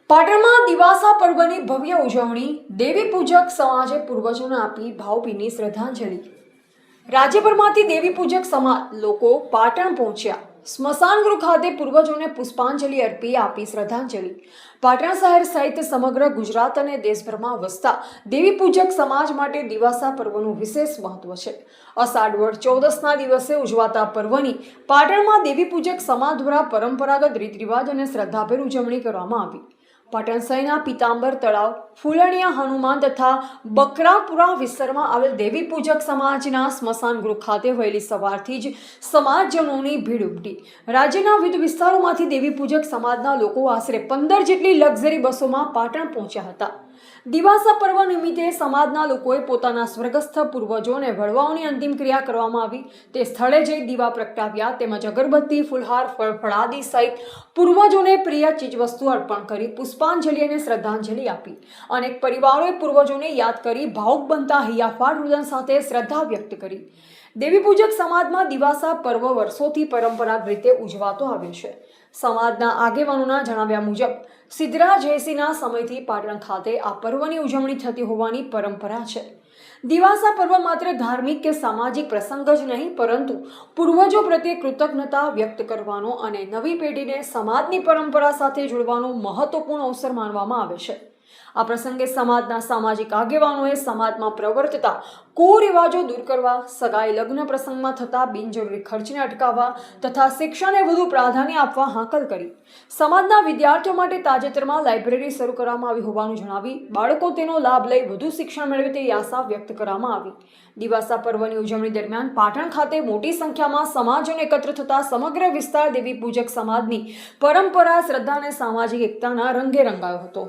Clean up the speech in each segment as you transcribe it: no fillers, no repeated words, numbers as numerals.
પાટણમાં દિવાસા પર્વની ભવ્ય ઉજવણી, દેવી પૂજક સમાજે પૂર્વજોને આપી ભાવભીની શ્રદ્ધાંજલિ। રાજ્યભરમાંથી દેવી પૂજક સમાજ લોકો પાટણ પહોંચ્યા। સ્મશાન ગૃહ ખાતે પૂર્વજોને પુષ્પાંજલિ અર્પી આપી શ્રદ્ધાંજલિ। પાટણ શહેર સહિત સમગ્ર ગુજરાત અને દેશભરમાં વસતા દેવી પૂજક સમાજ માટે દિવાસા પર્વનું વિશેષ મહત્વ છે। અષાઢ વડ 14ના દિવસે ઉજવાતા પર્વની પાટણમાં દેવી પૂજક સમાજ દ્વારા પરંપરાગત રીત રિવાજ અને શ્રદ્ધાભેર ઉજવણી કરવામાં આવી। પાટણ શહેરના પીતાંબર તળાવ, ફૂલણિયા હનુમાન તથા બકરાપુરા વિસ્તારમાં આવેલ દેવી પૂજક સમાજના સ્મશાન ગૃહ ખાતે વહેલી સવારથી જ સમાજજનોની ભીડ ઉમટી। રાજ્યના વિવિધ વિસ્તારોમાંથી દેવી પૂજક સમાજના લોકો આશરે 15 જેટલી લક્ઝરી બસોમાં પાટણ પહોંચ્યા હતા। દિવાસા પર્વ નિમિત્તે સમાજના લોકોએ પોતાના સ્વર્ગસ્થ પૂર્વજોને વળવાઓની અંતિમ ક્રિયા કરવામાં આવી। તે સ્થળે જઈ દીવા પ્રગટાવ્યા તેમજ અગરબત્તી, ફુલહાર, ફળફળાદી સહિત પૂર્વજોને પ્રિય ચીજવસ્તુ અર્પણ કરી પુષ્પાંજલિ અને શ્રદ્ધાંજલિ આપી। અનેક પરિવારોએ પૂર્વજોને યાદ કરી ભાવુક બનતા હૈયાફાટ રુદન સાથે શ્રદ્ધા વ્યક્ત કરી। દેવી પૂજક સમાજમાં દિવાસા પર્વ વર્ષોથી પરંપરાગત રીતે ઉજવાતો આવ્યો છે। સમાજના આગેવાનોના જણાવ્યા મુજબ સિદ્ધરા જયસિંહના સમયથી પાટણ ખાતે આ પર્વની ઉજવણી થતી હોવાની પરંપરા છે। દિવાસા પર્વ માત્ર ધાર્મિક કે સામાજિક પ્રસંગ જ નહીં, પરંતુ પૂર્વજો પ્રત્યે કૃતજ્ઞતા વ્યક્ત કરવાનો અને નવી પેઢીને સમાજની પરંપરા સાથે જોડવાનો મહત્વપૂર્ણ અવસર માનવામાં આવે છે। આ પ્રસંગે સમાજના સામાજિક આગેવાનોએ સમાજમાં પ્રવર્તતા કુરિવાજો દૂર કરવા, સગાઈ લગ્ન પ્રસંગમાં થતા બિનજરૂરી ખર્ચને અટકાવવા તથા શિક્ષણને વધુ પ્રાધાન્ય આપવા હાકલ કરી। સમાજના વિદ્યાર્થીઓ માટે તાજેતરમાં લાઇબ્રેરી શરૂ કરવામાં આવી હોવાનું જણાવી બાળકો તેનો લાભ લઈ વધુ શિક્ષણ મેળવે તેવી આશા વ્યક્ત કરવામાં આવી। દિવાસા પર્વની ઉજવણી દરમિયાન પાટણ ખાતે મોટી સંખ્યામાં સમાજોને એકત્ર થતા સમગ્ર વિસ્તાર દેવી પૂજક સમાજની પરંપરા, શ્રદ્ધા અને સામાજિક એકતાના રંગે રંગાયો હતો।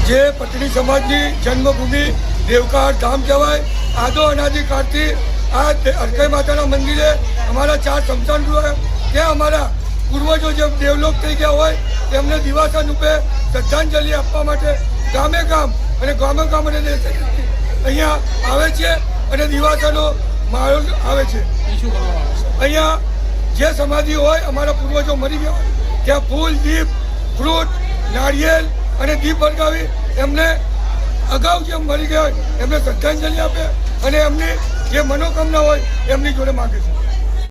જે પટણી સમાજની જન્મભૂમિ દેવકાળ ધામ કહેવાય। આદો અનાદિકાળથી આ અરકાઈ માતાના મંદિરે અમારા 4 સ્મશાન ગૃહ, ત્યાં અમારા પૂર્વજો જે દેવલોક થઈ ગયા હોય તેમને દિવાસા રૂપે શ્રદ્ધાંજલિ આપવા માટે ગામે ગામ અને અહીંયા આવે છે અને દિવાસાનો માહોલ આવે છે। અહીંયા જે સમાધિ હોય અમારા પૂર્વજો મરી ગયા હોય ત્યાં ફૂલ, દીપ, ફ્રૂટ, નાળિયેર અને દીપ સળગાવી એમને અગાઉ જે મરી ગયા હોય એમને શ્રદ્ધાંજલિ આપે અને એમની જે મનોકામના હોય એમની જોડે માગે છે।